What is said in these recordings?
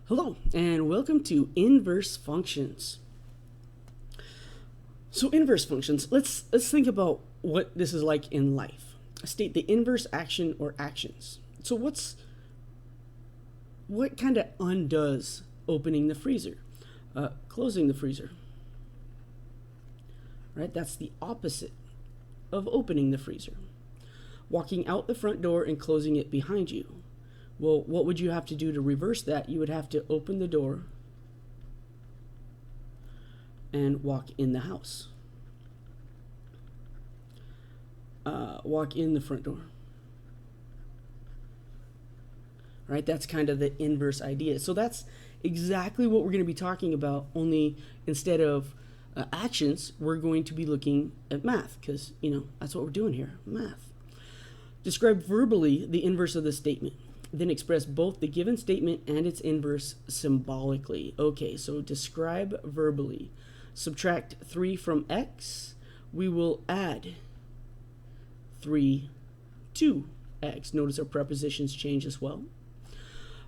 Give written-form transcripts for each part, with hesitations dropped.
Hello, and welcome to inverse functions. So inverse functions, let's think about what this is like in life. State the inverse action or actions. So what kind of undoes opening the freezer? Closing the freezer. Right? That's the opposite of opening the freezer. Walking out the front door and closing it behind you. Well, what would you have to do to reverse that? You would have to open the door and walk in the house. Walk in the front door. Right? That's kind of the inverse idea. So that's exactly what we're going to be talking about, only instead of actions, we're going to be looking at math, because, that's what we're doing here, math. Describe verbally the inverse of the statement. Then express both the given statement and its inverse symbolically. Okay, so describe verbally. Subtract 3 from x. We will add 3 to x. Notice our prepositions change as well.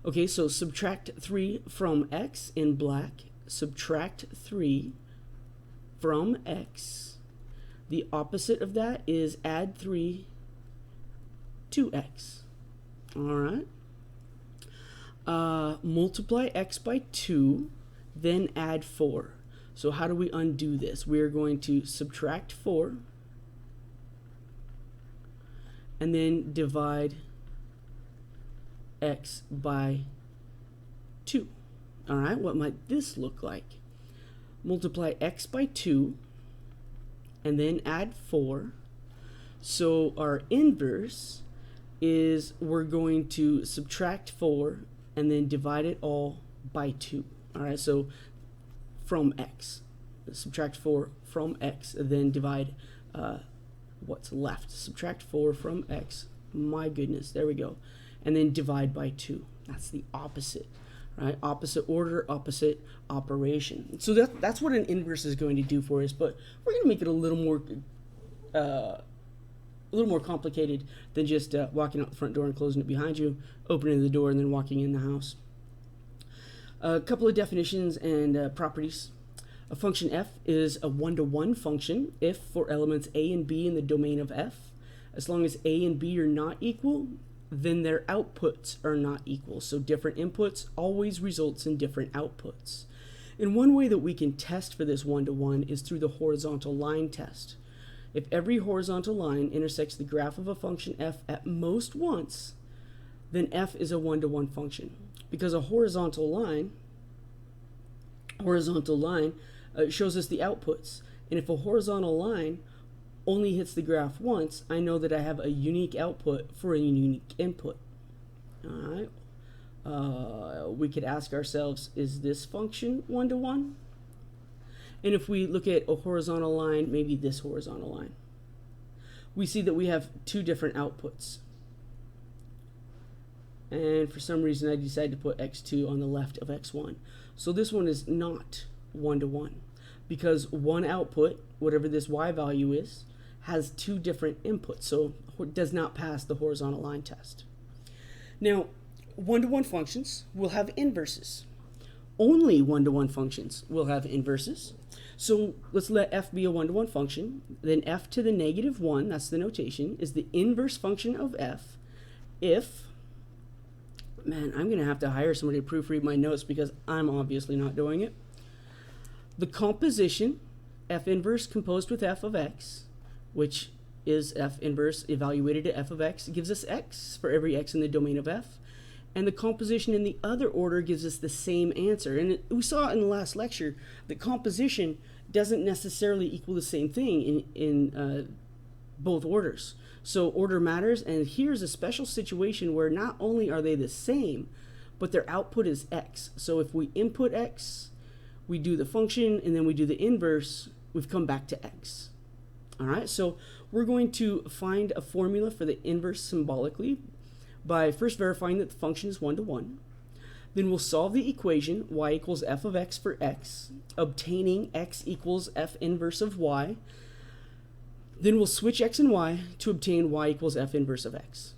Okay, so subtract 3 from x in black. Subtract 3 from x. The opposite of that is add 3 to x. All right. Multiply x by 2, then add 4. So how do we undo this? We're going to subtract 4 and then divide x by 2. All right, what might this look like? Multiply x by 2 and then add 4. So our inverse is we're going to subtract 4 and then divide it all by 2. All right, so from x. Subtract 4 from x, and then divide what's left. Subtract 4 from x. My goodness, there we go. And then divide by 2. That's the opposite, right? Opposite order, opposite operation. So that's what an inverse is going to do for us, but we're going to make it a little more complicated than just walking out the front door and closing it behind you, opening the door, and then walking in the house. A couple of definitions and properties. A function f is a one-to-one function if for elements a and b in the domain of f. As long as a and b are not equal, then their outputs are not equal. So different inputs always results in different outputs. And one way that we can test for this one-to-one is through the horizontal line test. If every horizontal line intersects the graph of a function f at most once, then f is a one-to-one function. Because a horizontal line shows us the outputs. And if a horizontal line only hits the graph once, I know that I have a unique output for a unique input. All right. We could ask ourselves, is this function one-to-one? And if we look at a horizontal line, maybe this horizontal line, we see that we have two different outputs. And for some reason, I decided to put x2 on the left of x1. So this one is not one-to-one, because one output, whatever this y value is, has two different inputs, so it does not pass the horizontal line test. Now, one-to-one functions will have inverses. Only one-to-one functions will have inverses. So let's let f be a one-to-one function. Then f to the negative 1, that's the notation, is the inverse function of f if, man, I'm going to have to hire somebody to proofread my notes because I'm obviously not doing it. The composition, f inverse composed with f of x, which is f inverse evaluated to f of x, gives us x for every x in the domain of f. And the composition in the other order gives us the same answer. And we saw in the last lecture that composition doesn't necessarily equal the same thing in both orders. So order matters, and here's a special situation where not only are they the same, but their output is x. So if we input x, we do the function, and then we do the inverse, we've come back to x. All right, so we're going to find a formula for the inverse symbolically by first verifying that the function is one-to-one. Then we'll solve the equation y equals f of x for x, obtaining x equals f inverse of y. Then we'll switch x and y to obtain y equals f inverse of x.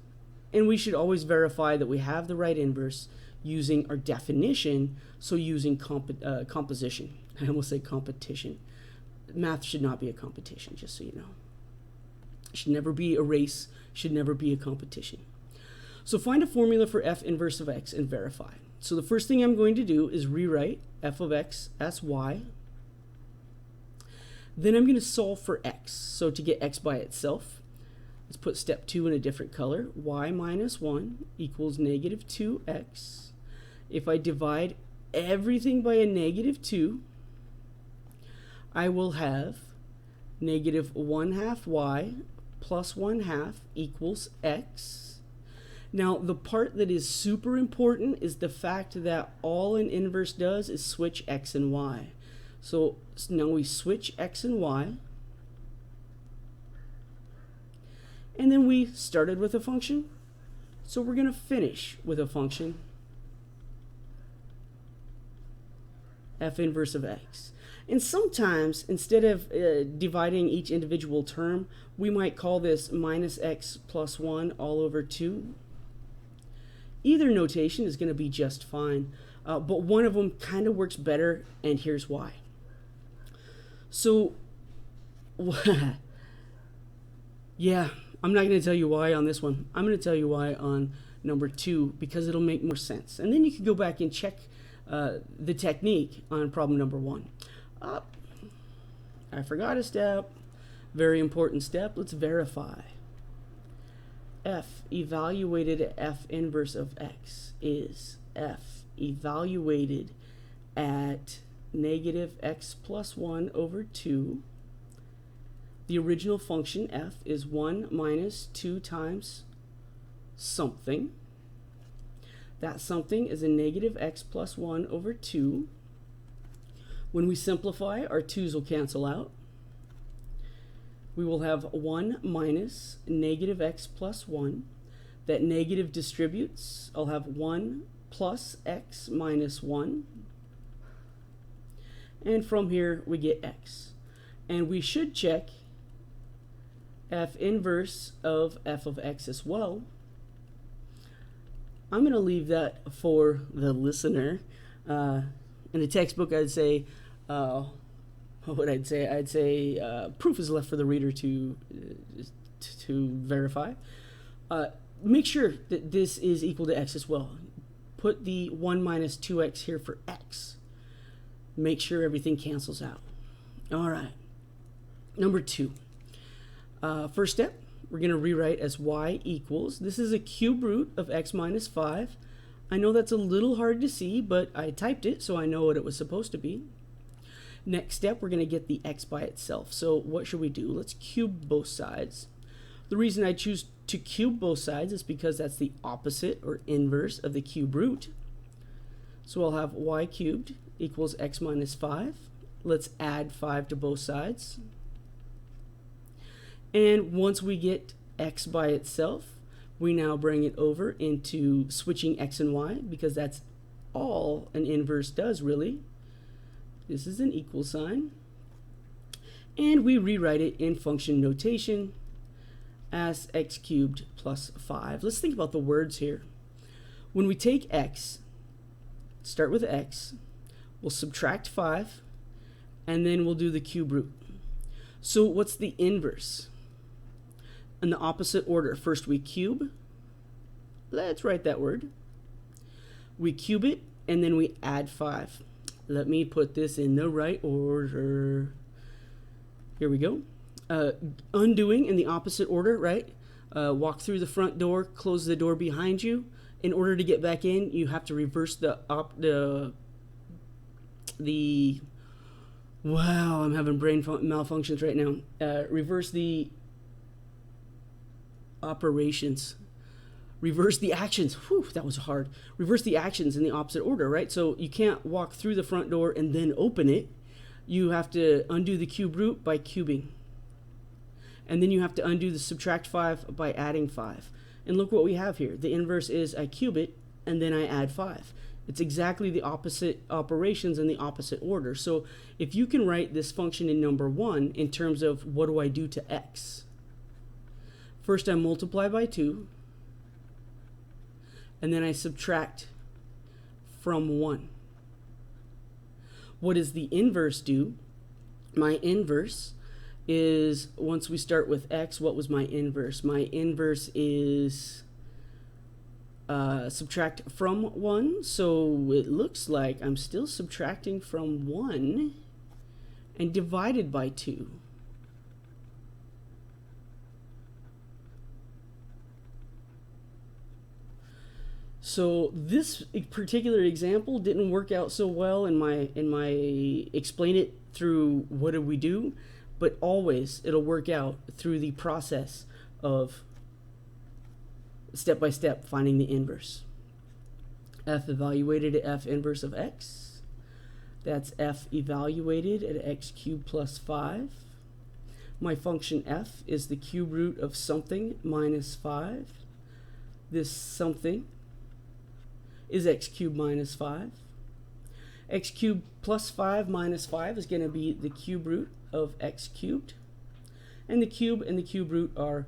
And we should always verify that we have the right inverse using our definition, so using composition. I almost say competition. Math should not be a competition, just so you know. It should never be a race, should never be a competition. So find a formula for f inverse of x and verify. So the first thing I'm going to do is rewrite f of x as y. Then I'm going to solve for x. So to get x by itself, let's put step 2 in a different color. Y minus 1 equals negative 2x. If I divide everything by a negative 2, I will have negative 1/2 y plus 1/2 equals x. Now, the part that is super important is the fact that all an inverse does is switch x and y. So now we switch x and y. And then we started with a function. So we're going to finish with a function, f inverse of x. And sometimes, instead of dividing each individual term, we might call this minus x plus 1 all over 2. Either notation is going to be just fine, but one of them kind of works better, and here's why. So, yeah, I'm not going to tell you why on this one. I'm going to tell you why on number 2, because it'll make more sense. And then you can go back and check the technique on problem number 1. I forgot a step. Very important step. Let's verify. F evaluated at f inverse of x is f evaluated at negative x plus 1 over 2. The original function f is 1 minus 2 times something. That something is a negative x plus 1 over 2. When we simplify, our 2's will cancel out. We will have 1 minus negative x plus 1. That negative distributes. I'll have 1 plus x minus 1. And from here, we get x. And we should check f inverse of f of x as well. I'm going to leave that for the listener. In the textbook, I'd say, what would I'd say? I'd say proof is left for the reader to verify. Make sure that this is equal to x as well. Put the 1 minus 2x here for x. Make sure everything cancels out. All right. Number 2. First step, we're going to rewrite as y equals. This is a cube root of x minus 5. I know that's a little hard to see, but I typed it, so I know what it was supposed to be. Next step, we're going to get the x by itself. So what should we do? Let's cube both sides. The reason I choose to cube both sides is because that's the opposite or inverse of the cube root. So I'll have y cubed equals x minus 5. Let's add 5 to both sides. And once we get x by itself, we now bring it over into switching x and y, because that's all an inverse does, really. This is an equal sign. And we rewrite it in function notation as x cubed plus 5. Let's think about the words here. When we take x, start with x, we'll subtract 5, and then we'll do the cube root. So what's the inverse? In the opposite order, first we cube. Let's write that word. We cube it, and then we add 5. Let me put this in the right order. Here we go. Undoing in the opposite order, right? Walk through the front door, close the door behind you. In order to get back in, you have to reverse wow, I'm having brain malfunctions right now. Reverse the operations. Reverse the actions. Whew, that was hard. Reverse the actions in the opposite order, right? So you can't walk through the front door and then open it. You have to undo the cube root by cubing. And then you have to undo the subtract 5 by adding 5. And look what we have here. The inverse is I cube it, and then I add 5. It's exactly the opposite operations in the opposite order. So if you can write this function in number 1 in terms of what do I do to x? First I multiply by 2, and then I subtract from 1. What does the inverse do? My inverse is, once we start with x, what was my inverse? My inverse is subtract from 1. So it looks like I'm still subtracting from 1 and divided by 2. So this particular example didn't work out so well in my explain it through what do we do, but always it'll work out through the process of step by step finding the inverse. F evaluated at f inverse of x. That's f evaluated at x cubed plus 5. My function f is the cube root of something minus 5. This something is x cubed minus 5. X cubed plus 5 minus 5 is going to be the cube root of x cubed. And the cube root are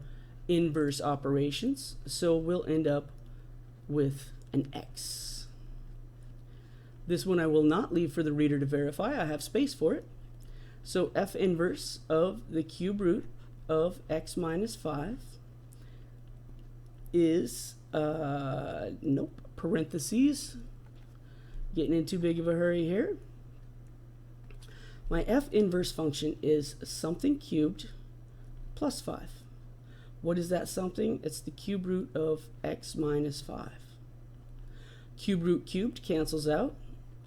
inverse operations, so we'll end up with an x. This one I will not leave for the reader to verify. I have space for it. So f inverse of the cube root of x minus 5 is, nope, parentheses, getting in too big of a hurry here. My f inverse function is something cubed plus 5. What is that something? It's the cube root of x minus 5. Cube root cubed cancels out.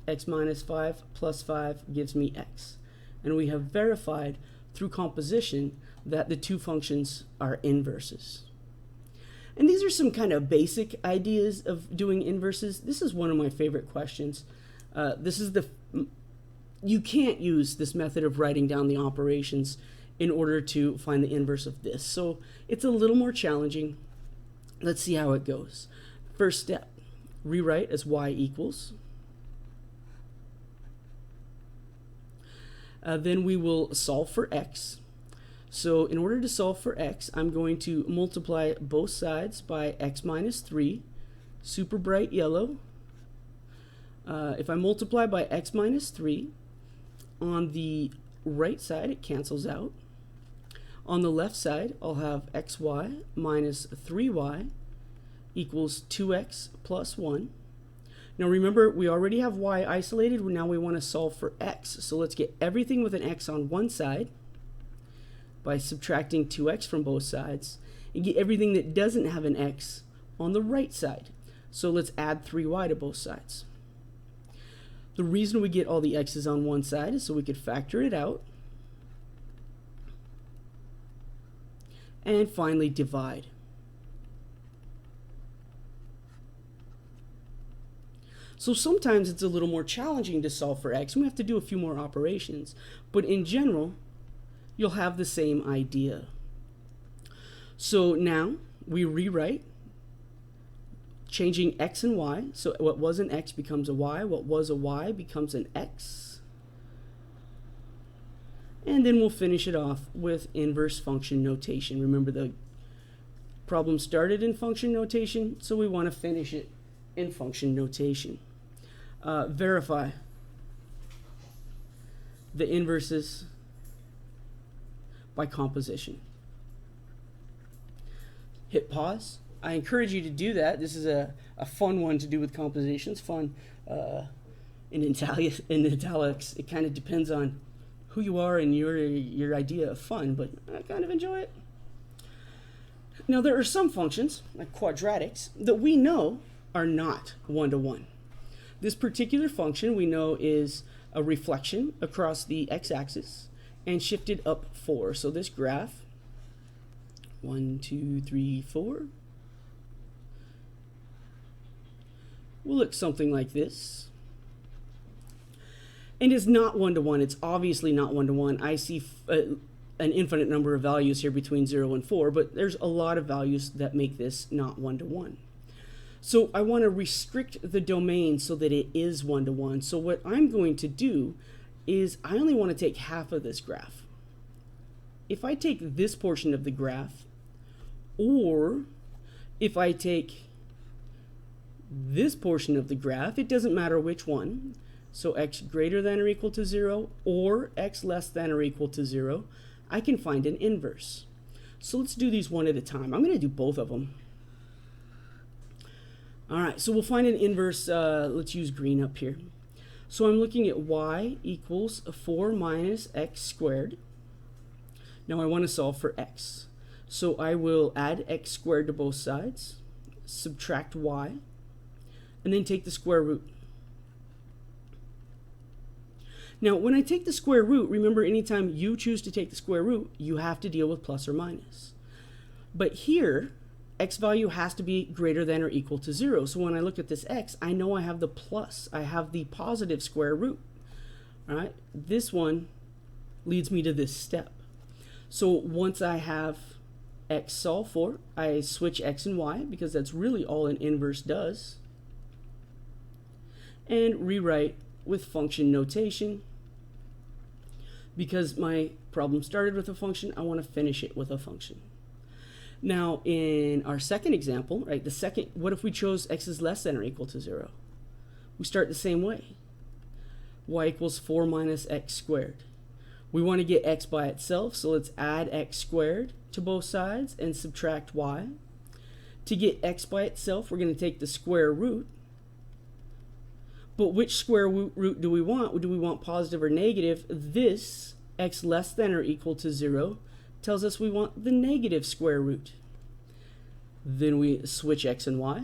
X minus 5 plus 5 gives me x. And we have verified through composition that the two functions are inverses. And these are some kind of basic ideas of doing inverses. This is one of my favorite questions. You can't use this method of writing down the operations in order to find the inverse of this. So it's a little more challenging. Let's see how it goes. First step, rewrite as y equals. Then we will solve for x. So in order to solve for x, I'm going to multiply both sides by x minus 3, super bright yellow. If I multiply by x minus 3, on the right side it cancels out. On the left side, I'll have xy minus 3y equals 2x plus 1. Now remember, we already have y isolated. Now we want to solve for x. So let's get everything with an x on one side by subtracting 2x from both sides, and get everything that doesn't have an x on the right side. So let's add 3y to both sides. The reason we get all the x's on one side is so we could factor it out. And finally divide. So sometimes it's a little more challenging to solve for x, and we have to do a few more operations. But in general, you'll have the same idea. So now we rewrite, changing x and y. So what was an x becomes a y. What was a y becomes an x. And then we'll finish it off with inverse function notation. Remember, the problem started in function notation, so we want to finish it in function notation. Verify the inverses by composition. Hit pause. I encourage you to do that. This is a fun one to do with compositions. Fun in italics. It kind of depends on who you are and your idea of fun, but I kind of enjoy it. Now there are some functions, like quadratics, that we know are not one-to-one. This particular function we know is a reflection across the x-axis and shifted up 4. So this graph, 1, 2, 3, 4, will look something like this. And is not one-to-one. It's obviously not one-to-one. I see an infinite number of values here between 0 and 4, but there's a lot of values that make this not one-to-one. So I want to restrict the domain so that it is one-to-one. So what I'm going to do is I only want to take half of this graph. If I take this portion of the graph, or if I take this portion of the graph, it doesn't matter which one. So x greater than or equal to 0 or x less than or equal to 0, I can find an inverse. So let's do these one at a time. I'm going to do both of them. All right, so we'll find an inverse. Let's use green up here. So I'm looking at y equals 4 minus x squared. Now I want to solve for x. So I will add x squared to both sides, subtract y, and then take the square root. Now, when I take the square root, remember anytime you choose to take the square root, you have to deal with plus or minus. But here, x value has to be greater than or equal to 0. So when I look at this x, I know I have the plus. I have the positive square root. All right? This one leads me to this step. So once I have x solved for, I switch x and y, because that's really all an inverse does, and rewrite with function notation. Because my problem started with a function, I want to finish it with a function. Now, in our second example, right, what if we chose x is less than or equal to 0? We start the same way. Y equals 4 minus x squared. We want to get x by itself, so let's add x squared to both sides and subtract y. To get x by itself, we're going to take the square root. But which square root do we want? Do we want positive or negative? This, x less than or equal to 0, tells us we want the negative square root. Then we switch x and y.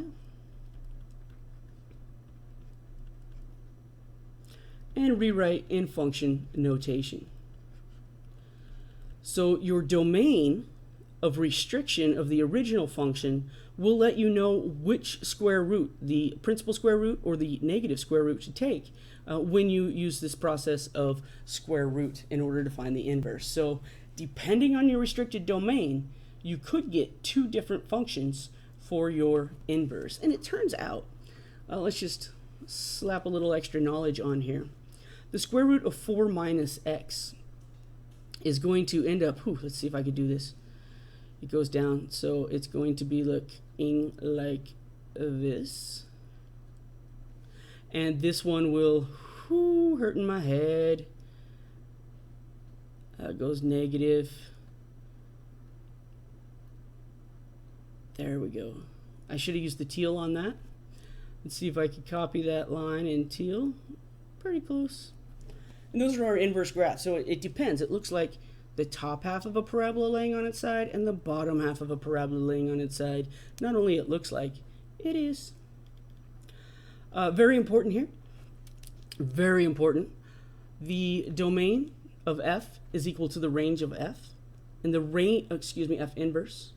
And rewrite in function notation. So your domain of restriction of the original function will let you know which square root, the principal square root or the negative square root, to take when you use this process of square root in order to find the inverse. So depending on your restricted domain, you could get two different functions for your inverse. And it turns out, let's just slap a little extra knowledge on here. The square root of 4 minus x is going to end up, let's see if I could do this. It goes down, so it's going to be looking like this. And this one will, hurting my head. Goes negative. There we go. I should have used the teal on that. Let's see if I could copy that line in teal. Pretty close. And those are our inverse graphs. So it depends. It looks like the top half of a parabola laying on its side and the bottom half of a parabola laying on its side. Not only it looks like, it is. Very important here. Very important. The domain of f is equal to the range of f. And the range, f inverse.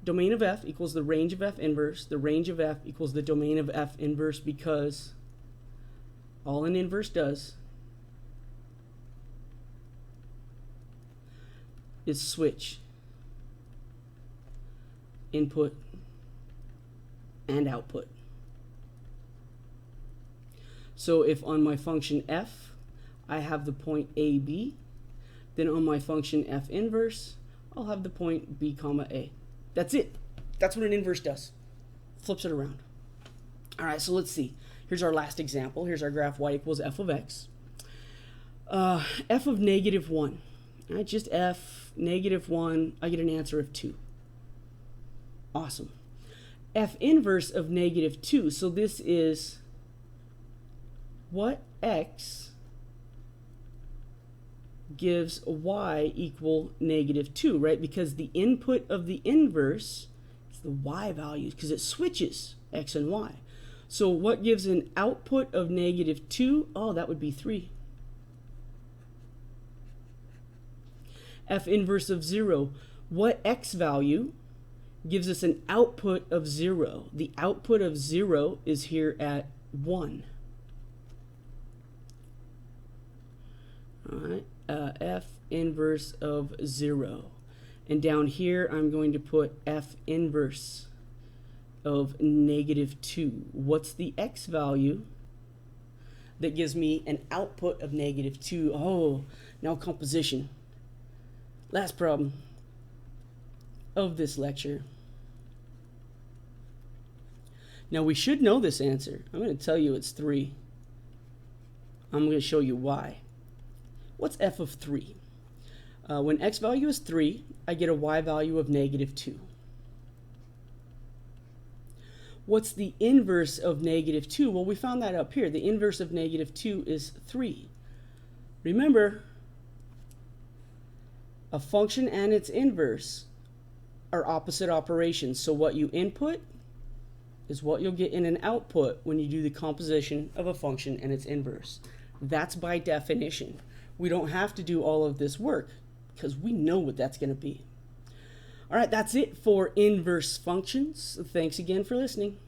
Domain of f equals the range of f inverse. The range of f equals the domain of f inverse, because all an inverse does is switch input and output. So if on my function f I have the point AB, then on my function f inverse I'll have the point B comma A. That's it. That's what an inverse does. Flips it around. All right, so let's see. Here's our last example. Here's our graph y equals f of x. F of negative 1. All right, just f negative 1. I get an answer of 2. Awesome. F inverse of negative 2. So this is what x gives y equal negative 2, right? Because the input of the inverse is the y values, because it switches x and y. So what gives an output of negative 2? Oh, that would be 3. F inverse of 0. What x value gives us an output of 0? The output of 0 is here at 1. All right. F inverse of 0. And down here, I'm going to put F inverse of negative 2. What's the x value that gives me an output of negative 2? Oh, now composition. Last problem of this lecture. Now we should know this answer. I'm going to tell you it's 3. I'm going to show you why. What's f of 3? When x value is 3, I get a y value of negative 2. What's the inverse of negative 2? Well, we found that up here. The inverse of negative 2 is 3. Remember, a function and its inverse are opposite operations. So what you input is what you'll get in an output when you do the composition of a function and its inverse. That's by definition. We don't have to do all of this work because we know what that's going to be. All right, that's it for inverse functions. Thanks again for listening.